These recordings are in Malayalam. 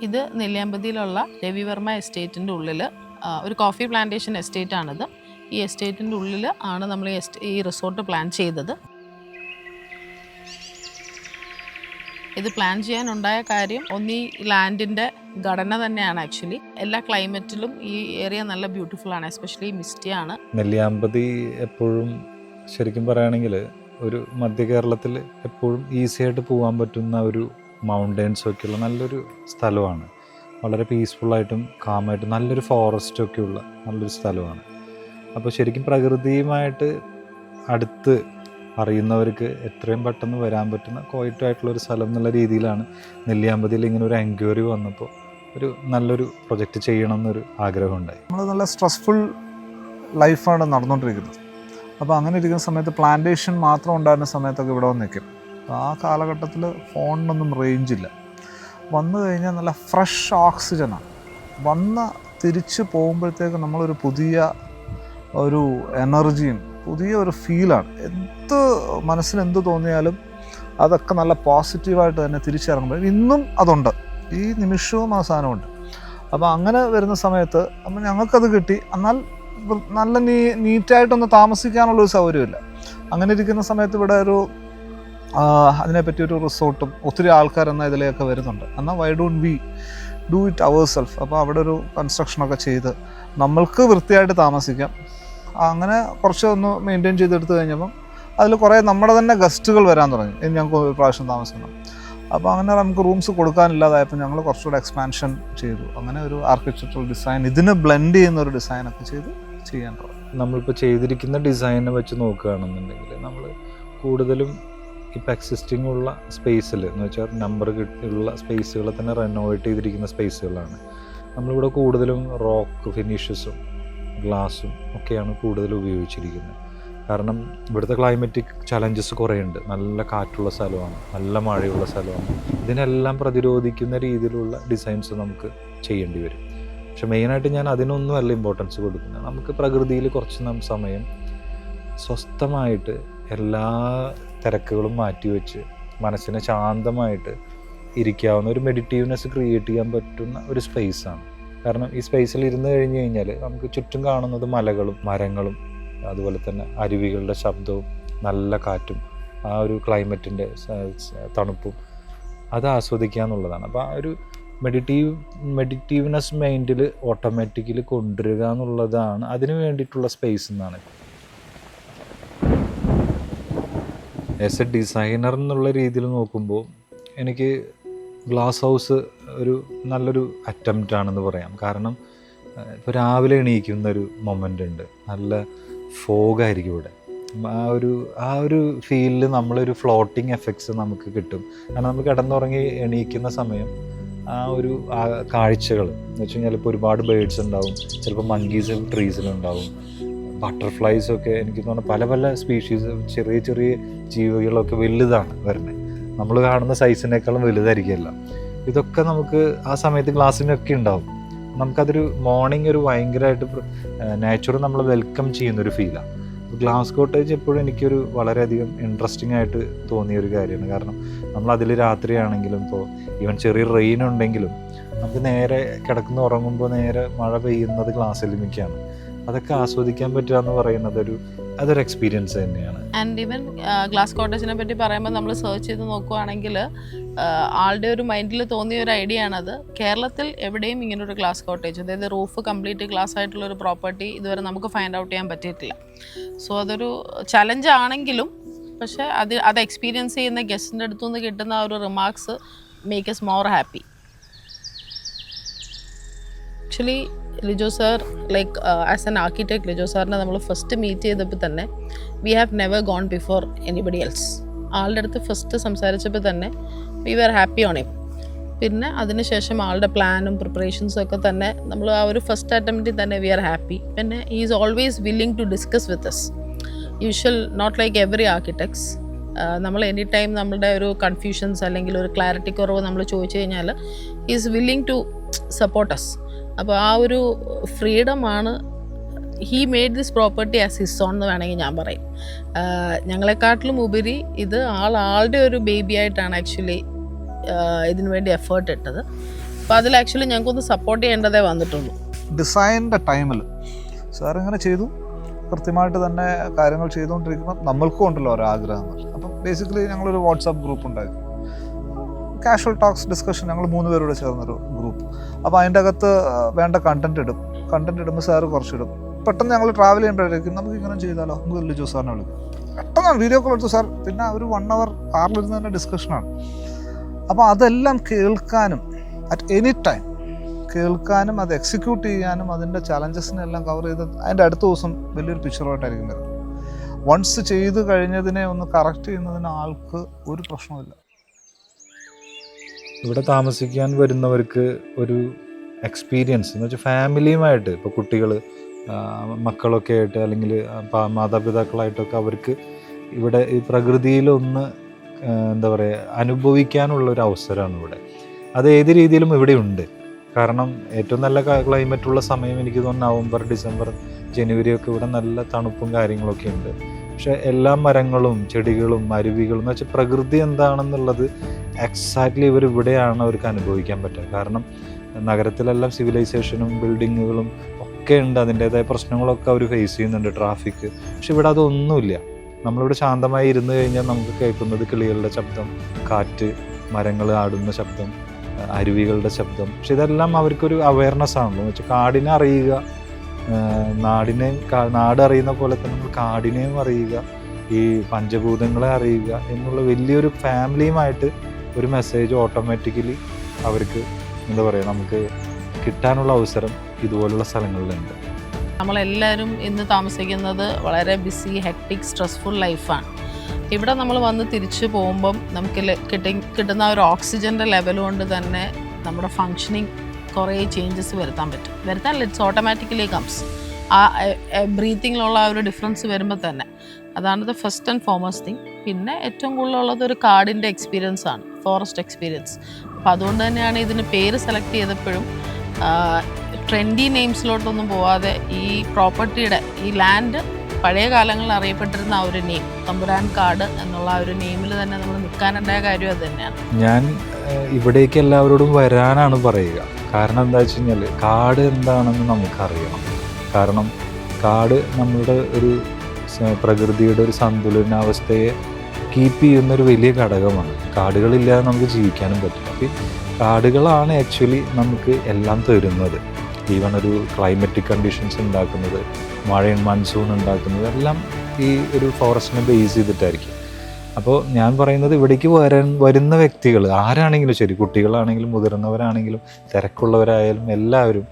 ഇത് നെല്ലിയാമ്പതിയിലുള്ള രവിവർമ്മ എസ്റ്റേറ്റിൻ്റെ ഉള്ളിൽ ഒരു കോഫി പ്ലാന്റേഷൻ എസ്റ്റേറ്റ് ആണിത്. ഈ എസ്റ്റേറ്റിൻ്റെ ഉള്ളിൽ ആണ് നമ്മൾ ഈ റിസോർട്ട് പ്ലാൻ ചെയ്തത്. ഇത് പ്ലാൻ ചെയ്യാനുണ്ടായ കാര്യം ഒന്നീ ലാൻഡിൻ്റെ ഘടന തന്നെയാണ്. ആക്ച്വലി എല്ലാ ക്ലൈമറ്റിലും ഈ ഏരിയ നല്ല ബ്യൂട്ടിഫുൾ ആണ്, എസ്പെഷ്യലി മിസ്റ്റി ആണ്. നെല്ലിയാമ്പതി എപ്പോഴും ശരിക്കും പറയുകയാണെങ്കിൽ ഒരു മധ്യ കേരളത്തിൽ എപ്പോഴും ഈസി ആയിട്ട് പോകാൻ പറ്റുന്ന ഒരു മൗണ്ടെയ്ൻസൊക്കെയുള്ള നല്ലൊരു സ്ഥലമാണ്. വളരെ പീസ്ഫുള്ളായിട്ടും കാമായിട്ടും നല്ലൊരു ഫോറസ്റ്റൊക്കെ ഉള്ള നല്ലൊരു സ്ഥലമാണ്. അപ്പോൾ ശരിക്കും പ്രകൃതിയുമായിട്ട് അടുത്ത് അറിയുന്നവർക്ക് എത്രയും പെട്ടെന്ന് വരാൻ പറ്റുന്ന ക്വയറ്റായിട്ടുള്ളൊരു സ്ഥലം എന്നുള്ള രീതിയിലാണ് നെല്ലിയാമ്പതിയിൽ ഇങ്ങനെ ഒരു എൻക്വയറി വന്നപ്പോൾ ഒരു നല്ലൊരു പ്രൊജക്റ്റ് ചെയ്യണം എന്നൊരു ആഗ്രഹമുണ്ടായി. നമ്മൾ നല്ല സ്ട്രെസ്ഫുൾ ലൈഫാണ് നടന്നുകൊണ്ടിരിക്കുന്നത്. അപ്പോൾ അങ്ങനെ ഇരിക്കുന്ന സമയത്ത് പ്ലാന്റേഷൻ മാത്രം ഉണ്ടായിരുന്ന സമയത്തൊക്കെ ഇവിടെ വന്ന് നിൽക്കും. അപ്പോൾ ആ കാലഘട്ടത്തിൽ ഫോണിനൊന്നും റേഞ്ചില്ല. വന്നു കഴിഞ്ഞാൽ നല്ല ഫ്രഷ് ഓക്സിജനാണ്. തിരിച്ച് പോകുമ്പോഴത്തേക്ക് നമ്മളൊരു പുതിയ ഒരു എനർജിയും പുതിയ ഒരു ഫീലാണ്. മനസ്സിന് തോന്നിയാലും അതൊക്കെ നല്ല പോസിറ്റീവായിട്ട് തന്നെ തിരിച്ചിറങ്ങുമ്പോൾ ഇന്നും അതുണ്ട്, ഈ നിമിഷവും ആ സാധനമുണ്ട്. അപ്പോൾ അങ്ങനെ വരുന്ന സമയത്ത് അപ്പോൾ ഞങ്ങൾക്കത് കിട്ടി. എന്നാൽ നല്ല നീറ്റായിട്ടൊന്ന് താമസിക്കാനുള്ളൊരു സൗകര്യമില്ല. അങ്ങനെ ഇരിക്കുന്ന സമയത്ത് ഇവിടെ ഒരു അതിനെപ്പറ്റി ഒരു റിസോർട്ടും ഒത്തിരി ആൾക്കാരെന്നാൽ ഇതിലേക്ക് വരുന്നുണ്ട്. എന്നാൽ why don't we do it our self? അപ്പോൾ അവിടെ ഒരു കൺസ്ട്രക്ഷനൊക്കെ ചെയ്ത് നമ്മൾക്ക് വൃത്തിയായിട്ട് താമസിക്കാം. അങ്ങനെ കുറച്ച് ഒന്ന് മെയിൻറ്റെയിൻ ചെയ്തെടുത്ത് കഴിഞ്ഞപ്പം അതിൽ കുറേ നമ്മുടെ തന്നെ ഗസ്റ്റുകൾ വരാൻ തുടങ്ങി. ഞങ്ങൾക്ക് ഒരു പ്രാവശ്യം താമസിക്കണം. അപ്പോൾ അങ്ങനെ നമുക്ക് റൂംസ് കൊടുക്കാനില്ലാതായപ്പോൾ ഞങ്ങൾ കുറച്ചുകൂടെ എക്സ്പാൻഷൻ ചെയ്തു. അങ്ങനെ ഒരു ആർക്കിടെക്ചറൽ ഡിസൈൻ ഇതിന് ബ്ലെൻഡ് ചെയ്യുന്ന ഒരു ഡിസൈനൊക്കെ ചെയ്യാൻ തുടങ്ങി. നമ്മളിപ്പോൾ ചെയ്തിരിക്കുന്ന ഡിസൈനെ വെച്ച് നോക്കുകയാണെന്നുണ്ടെങ്കിൽ നമ്മൾ കൂടുതലും ഇപ്പോൾ എക്സിസ്റ്റിംഗ് ഉള്ള സ്പേസിൽ എന്ന് വെച്ചാൽ നമ്പർ ഉള്ള സ്പേസുകൾ തന്നെ റെനോവേറ്റ് ചെയ്തിരിക്കുന്ന സ്പേസുകളാണ്. നമ്മളിവിടെ കൂടുതലും റോക്ക് ഫിനിഷസും ഗ്ലാസും ഒക്കെയാണ് കൂടുതൽ ഉപയോഗിച്ചിരിക്കുന്നത്. കാരണം ഇവിടുത്തെ ക്ലൈമറ്റിക് ചലഞ്ചസ് കുറേ ഉണ്ട്. നല്ല കാറ്റുള്ള സ്ഥലമാണ്, നല്ല മഴയുള്ള സ്ഥലമാണ്. ഇതിനെല്ലാം പ്രതിരോധിക്കുന്ന രീതിയിലുള്ള ഡിസൈൻസ് നമുക്ക് ചെയ്യേണ്ടി വരും. പക്ഷെ മെയിനായിട്ട് ഞാൻ അതിനൊന്നുമല്ല ഇമ്പോർട്ടൻസ് കൊടുക്കുന്നത്. നമുക്ക് പ്രകൃതിയിൽ കുറച്ച് സമയം സ്വസ്ഥമായിട്ട് എല്ലാ തിരക്കുകളും മാറ്റിവെച്ച് മനസ്സിനെ ശാന്തമായിട്ട് ഇരിക്കാവുന്ന ഒരു മെഡിറ്റീവ്നെസ് ക്രിയേറ്റ് ചെയ്യാൻ പറ്റുന്ന ഒരു സ്പേസാണ്. കാരണം ഈ സ്പേസിൽ ഇരുന്ന് കഴിഞ്ഞ് കഴിഞ്ഞാൽ നമുക്ക് ചുറ്റും കാണുന്നത് മലകളും മരങ്ങളും അതുപോലെ തന്നെ അരുവികളുടെ ശബ്ദവും നല്ല കാറ്റും ആ ഒരു ക്ലൈമറ്റിൻ്റെ തണുപ്പും അത് ആസ്വദിക്കുക എന്നുള്ളതാണ്. അപ്പോൾ ആ ഒരു മെഡിറ്റീവ്നെസ് മൈൻഡിൽ ഓട്ടോമാറ്റിക്കലി കൊണ്ടുവരിക എന്നുള്ളതാണ് അതിന് വേണ്ടിയിട്ടുള്ള സ്പേസ് എന്നാണ്. ആസ് എ ഡിസൈനർ എന്നുള്ള രീതിയിൽ നോക്കുമ്പോൾ എനിക്ക് ഗ്ലാസ് ഹൗസ് ഒരു നല്ലൊരു അറ്റംപ്റ്റ് ആണെന്ന് പറയാം. കാരണം ഇപ്പോൾ രാവിലെ എണീക്കുന്നൊരു മൊമെൻ്റ് ഉണ്ട്, നല്ല ഫോഗായിരിക്കും ഇവിടെ. ആ ഒരു ഫീലിൽ നമ്മളൊരു ഫ്ലോട്ടിങ് എഫക്ട്സ് നമുക്ക് കിട്ടും. കാരണം നമ്മൾ കിടന്നുറങ്ങി എണീക്കുന്ന സമയം ആ ഒരു കാഴ്ചകൾ എന്ന് വെച്ച് കഴിഞ്ഞാൽ ഇപ്പോൾ ഒരുപാട് ബേഡ്സ് ഉണ്ടാവും, ചിലപ്പോൾ മങ്കീസ് ട്രീസിലുണ്ടാവും, ബട്ടർഫ്ലൈസൊക്കെ എനിക്ക് തോന്നുന്നു പല പല സ്പീഷീസ് ചെറിയ ചെറിയ ജീവികളൊക്കെ വലുതാണ് വരുന്നത്. നമ്മൾ കാണുന്ന സൈസിനേക്കാളും വലുതായിരിക്കില്ല. ഇതൊക്കെ നമുക്ക് ആ സമയത്ത് ഗ്ലാസ്സിനൊക്കെ ഉണ്ടാവും. നമുക്കതൊരു മോർണിംഗ് ഒരു ഭയങ്കരമായിട്ട് നാച്ചുറൽ നമ്മൾ വെൽക്കം ചെയ്യുന്നൊരു ഫീലാണ്. ഗ്ലാസ് കോട്ടേജ് എപ്പോഴും എനിക്കൊരു വളരെയധികം ഇൻട്രസ്റ്റിംഗ് ആയിട്ട് തോന്നിയൊരു കാര്യമാണ്. കാരണം നമ്മളതിൽ രാത്രിയാണെങ്കിലും ഇപ്പോൾ ഈവൻ ചെറിയ റെയിൻ ഉണ്ടെങ്കിലും നമുക്ക് നേരെ കിടക്കുന്ന ഉറങ്ങുമ്പോൾ നേരെ മഴ പെയ്യുന്നത് ഗ്ലാസ്സിലേക്കാണ്. അതൊക്കെ ആസ്വദിക്കാൻ പറ്റുക എന്ന് പറയുന്നത് അതൊരു എക്സ്പീരിയൻസ് തന്നെയാണ്. ആൻഡ് ഈവൻ ഗ്ലാസ് കോട്ടേജിനെ പറ്റി പറയുമ്പോൾ നമ്മൾ സെർച്ച് ചെയ്ത് നോക്കുവാണെങ്കിൽ ആളുടെ ഒരു മൈൻഡിൽ തോന്നിയ ഒരു ഐഡിയ ആണത്. കേരളത്തിൽ എവിടെയും ഇങ്ങനൊരു ഗ്ലാസ് കോട്ടേജ്, അതായത് റൂഫ് കംപ്ലീറ്റ് ഗ്ലാസ് ആയിട്ടുള്ളൊരു പ്രോപ്പർട്ടി ഇതുവരെ നമുക്ക് ഫൈൻഡ് ഔട്ട് ചെയ്യാൻ പറ്റിയിട്ടില്ല. സോ അതൊരു ചലഞ്ച് ആണെങ്കിലും പക്ഷേ അത് എക്സ്പീരിയൻസ് ചെയ്യുന്ന ഗസ്റ്റിൻ്റെ അടുത്തു നിന്ന് കിട്ടുന്ന ആ ഒരു remarks makes more happy. Actually Lijo sir like as an architect Lijo സാറിനെ നമ്മൾ ഫസ്റ്റ് മീറ്റ് ചെയ്തപ്പോൾ തന്നെ we have never gone before anybody else. ആളുടെ അടുത്ത് ഫസ്റ്റ് സംസാരിച്ചപ്പോൾ തന്നെ we were happy on him. പിന്നെ അതിനുശേഷം ആളുടെ പ്ലാനും പ്രിപ്പറേഷൻസും ഒക്കെ തന്നെ നമ്മൾ ആ ഒരു ഫസ്റ്റ് അറ്റംപ്റ്റിൽ തന്നെ വി ആർ ഹാപ്പി. പിന്നെ he is always willing to discuss with us. Usual not like every architects. നമ്മൾ എനി ടൈം നമ്മളുടെ ഒരു കൺഫ്യൂഷൻസ് അല്ലെങ്കിൽ ഒരു ക്ലാരിറ്റി കുറവ് നമ്മൾ ചോദിച്ചു കഴിഞ്ഞാൽ he is willing to support us. അപ്പോൾ ആ ഒരു ഫ്രീഡമാണ് he made this property as his own എന്ന് വേണമെങ്കിൽ ഞാൻ പറയും. ഞങ്ങളെക്കാട്ടിലും ഉപരി ഇത് ആളുടെ ഒരു ബേബി ആയിട്ടാണ് ആക്ച്വലി ഇതിനു വേണ്ടി എഫേർട്ട് ഇട്ടത്. അപ്പോൾ അതിൽ ആക്ച്വലി ഞങ്ങൾക്കൊന്ന് സപ്പോർട്ട് ചെയ്യേണ്ടതേ വന്നിട്ടുള്ളൂ. ഡിസൈനിൻ്റെ ടൈമിൽ സാർ ഇങ്ങനെ ചെയ്തു, കൃത്യമായിട്ട് തന്നെ കാര്യങ്ങൾ ചെയ്തുകൊണ്ടിരിക്കുമ്പോൾ നമ്മൾക്കും ഉണ്ടല്ലോ ഒരാഗ്രഹങ്ങൾ. അപ്പം ബേസിക്കലി ഞങ്ങളൊരു വാട്സാപ്പ് ഗ്രൂപ്പ് ഉണ്ടാക്കി, കാഷ്വൽ ടോക്സ് ഡിസ്കഷൻ, ഞങ്ങൾ 3 പേരോട് ചേർന്നൊരു ഗ്രൂപ്പ്. അപ്പോൾ അതിൻ്റെ അകത്ത് വേണ്ട കണ്ടൻറ് ഇടുമ്പോൾ സാറ് കുറച്ചിടും. പെട്ടെന്ന് ഞങ്ങൾ ട്രാവൽ ചെയ്യുമ്പോഴേക്കും നമുക്ക് ഇങ്ങനെ ചെയ്താലോ, നമുക്ക് ലിജോ സാറിനെ വിളിക്കും, പെട്ടെന്ന് വീഡിയോ കോൾ എടുത്തു സാർ, പിന്നെ ഒരു 1 hour കാറിലിരുന്ന് തന്നെ ഡിസ്കഷനാണ്. അപ്പോൾ അതെല്ലാം കേൾക്കാനും അറ്റ് എനി ടൈം കേൾക്കാനും അത് എക്സിക്യൂട്ട് ചെയ്യാനും അതിൻ്റെ ചലഞ്ചസിനെല്ലാം കവർ ചെയ്ത് അതിൻ്റെ അടുത്ത ദിവസം വലിയൊരു പിക്ചറുമായിട്ടായിരിക്കും വരുന്നത്. വൺസ് ചെയ്ത് കഴിഞ്ഞതിനെ ഒന്ന് കറക്റ്റ് ചെയ്യുന്നതിന് ആൾക്ക് ഒരു പ്രശ്നമില്ല. ഇവിടെ താമസിക്കാൻ വരുന്നവർക്ക് ഒരു എക്സ്പീരിയൻസ് എന്ന് വെച്ചാൽ ഫാമിലിയുമായിട്ട്, ഇപ്പോൾ കുട്ടികൾ മക്കളൊക്കെ ആയിട്ട് അല്ലെങ്കിൽ മാതാപിതാക്കളായിട്ടൊക്കെ അവർക്ക് ഇവിടെ ഈ പ്രകൃതിയിലൊന്ന് എന്താ പറയുക അനുഭവിക്കാനുള്ളൊരു അവസരമാണ് ഇവിടെ. അത് ഏത് രീതിയിലും ഇവിടെ ഉണ്ട്. കാരണം ഏറ്റവും നല്ല ക്ലൈമറ്റുള്ള സമയം എനിക്ക് തോന്നുന്നു നവംബർ, ഡിസംബർ, ജനുവരി ഒക്കെ ഇവിടെ നല്ല തണുപ്പും കാര്യങ്ങളൊക്കെ ഉണ്ട്. പക്ഷേ എല്ലാ മരങ്ങളും ചെടികളും അരുവികളും എന്ന് വെച്ചാൽ പ്രകൃതി എന്താണെന്നുള്ളത് എക്സാക്ട്ലി ഇവിടെയാണ് അവർക്ക് അനുഭവിക്കാൻ പറ്റുക. കാരണം നഗരത്തിലെല്ലാം സിവിലൈസേഷനും ബിൽഡിങ്ങുകളും ഒക്കെ ഉണ്ട്, അതിൻ്റേതായ പ്രശ്നങ്ങളൊക്കെ അവർ ഫേസ് ചെയ്യുന്നുണ്ട്, ട്രാഫിക്. പക്ഷെ ഇവിടെ അതൊന്നുമില്ല. നമ്മളിവിടെ ശാന്തമായി ഇരുന്ന് കഴിഞ്ഞാൽ നമുക്ക് കേൾക്കുന്നത് കിളികളുടെ ശബ്ദം, കാറ്റ്, മരങ്ങൾ ആടുന്ന ശബ്ദം, അരുവികളുടെ ശബ്ദം. പക്ഷെ ഇതെല്ലാം അവർക്കൊരു അവയർനെസ് ആണല്ലോ. എന്ന് വെച്ചാൽ കാടിനെ അറിയുക, നാട് അറിയുന്ന പോലെ തന്നെ നമ്മൾ കാടിനെയും അറിയുക, ഈ പഞ്ചഭൂതങ്ങളെ അറിയുക എന്നുള്ള വലിയൊരു ഫാമിലിയുമായിട്ട് ഒരു മെസ്സേജ് ഓട്ടോമാറ്റിക്കലി അവർക്ക് എന്താ പറയുക നമുക്ക് കിട്ടാനുള്ള അവസരം ഇതുപോലുള്ള സ്ഥലങ്ങളിലുണ്ട്. നമ്മളെല്ലാവരും ഇന്ന് താമസിക്കുന്നത് വളരെ ബിസി, ഹെക്ടിക്, സ്ട്രെസ്ഫുൾ ലൈഫാണ്. ഇവിടെ നമ്മൾ വന്ന് തിരിച്ചു പോകുമ്പം നമുക്ക് കിട്ടുന്ന ഒരു ഓക്സിജൻ്റെ ലെവൽ കൊണ്ട് തന്നെ നമ്മുടെ ഫങ്ഷനിങ് കുറേ ചേഞ്ചസ് വരുത്താനില്ല. It's automatically comes. ആ ബ്രീത്തിങ്ങിലുള്ള ആ ഒരു ഡിഫറൻസ് വരുമ്പോൾ തന്നെ അതാണ് the first and foremost thing. പിന്നെ ഏറ്റവും കൂടുതലുള്ളത് ഒരു കാടിൻ്റെ എക്സ്പീരിയൻസ് ആണ്, ഫോറസ്റ്റ് എക്സ്പീരിയൻസ്. അപ്പോൾ അതുകൊണ്ട് തന്നെയാണ് ഇതിന് പേര് സെലക്ട് ചെയ്തപ്പോഴും ട്രെൻഡി നെയിംസിലോട്ടൊന്നും പോവാതെ ഈ പ്രോപ്പർട്ടിയുടെ ഈ ലാൻഡ് പഴയ കാലങ്ങളിൽ അറിയപ്പെട്ടിരുന്ന ആ ഒരു നെയിം തമ്പുരാൻ കാട് എന്നുള്ള ആ ഒരു നെയിമിൽ തന്നെ നമ്മൾ നിൽക്കാനുണ്ടായ കാര്യം അത് തന്നെയാണ്. ഞാൻ ഇവിടേക്ക് എല്ലാവരോടും വരാനാണ് പറയുക. കാരണം എന്താ വെച്ച് കഴിഞ്ഞാൽ കാട് എന്താണെന്ന് നമുക്കറിയണം. കാരണം കാട് നമ്മളുടെ ഒരു പ്രകൃതിയുടെ ഒരു സന്തുലനാവസ്ഥയെ കീപ്പ് ചെയ്യുന്നൊരു വലിയ ഘടകമാണ്. കാടുകളില്ലാതെ നമുക്ക് ജീവിക്കാനും പറ്റില്ല. അപ്പോൾ കാടുകളാണ് ആക്ച്വലി നമുക്ക് എല്ലാം തരുന്നത്. ഈവൻ ഒരു ക്ലൈമറ്റിക് കണ്ടീഷൻസ് ഉണ്ടാക്കുന്നത്, മൺസൂൺ ഉണ്ടാക്കുന്നത് എല്ലാം ഈ ഒരു ഫോറസ്റ്റിനെ ബേസ് ചെയ്തിട്ടായിരിക്കും. അപ്പോൾ ഞാൻ പറയുന്നത് ഇവിടേക്ക് വരുന്ന വ്യക്തികൾ ആരാണെങ്കിലും ശരി, കുട്ടികളാണെങ്കിലും മുതിർന്നവരാണെങ്കിലും തിരക്കുള്ളവരായാലും എല്ലാവരും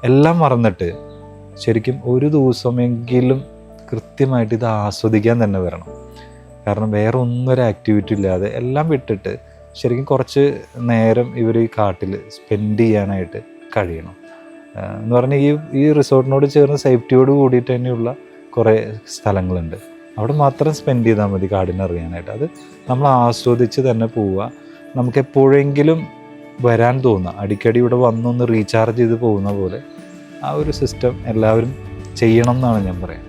എല്ലാം മറന്നിട്ട് ശരിക്കും ഒരു ദിവസമെങ്കിലും കൃത്യമായിട്ട് ഇത് ആസ്വദിക്കാൻ തന്നെ വരണം. കാരണം വേറെ ഒന്നും ഒരു ആക്ടിവിറ്റി ഇല്ലാതെ എല്ലാം വിട്ടിട്ട് ശരിക്കും കുറച്ച് നേരം ഇവർ ഈ കാട്ടിൽ സ്പെൻഡ് ചെയ്യാനായിട്ട് കഴിയണം. എന്ന് പറഞ്ഞാൽ ഈ റിസോർട്ടിനോട് ചേർന്ന് സേഫ്റ്റിയോട് കൂടിയിട്ട് തന്നെയുള്ള കുറേ സ്ഥലങ്ങളുണ്ട്. അവിടെ മാത്രം സ്പെൻഡ് ചെയ്താൽ മതി കാടിനെ അറിയാനായിട്ട്. അത് നമ്മൾ ആസ്വദിച്ച് തന്നെ പോവുക. നമുക്ക് എപ്പോഴെങ്കിലും വരാൻ തോന്നുക, അടിക്കടി ഇവിടെ വന്നൊന്ന് റീചാർജ് ചെയ്ത് പോകുന്ന പോലെ ആ ഒരു സിസ്റ്റം എല്ലാവരും ചെയ്യണം എന്നാണ് ഞാൻ പറയുന്നത്.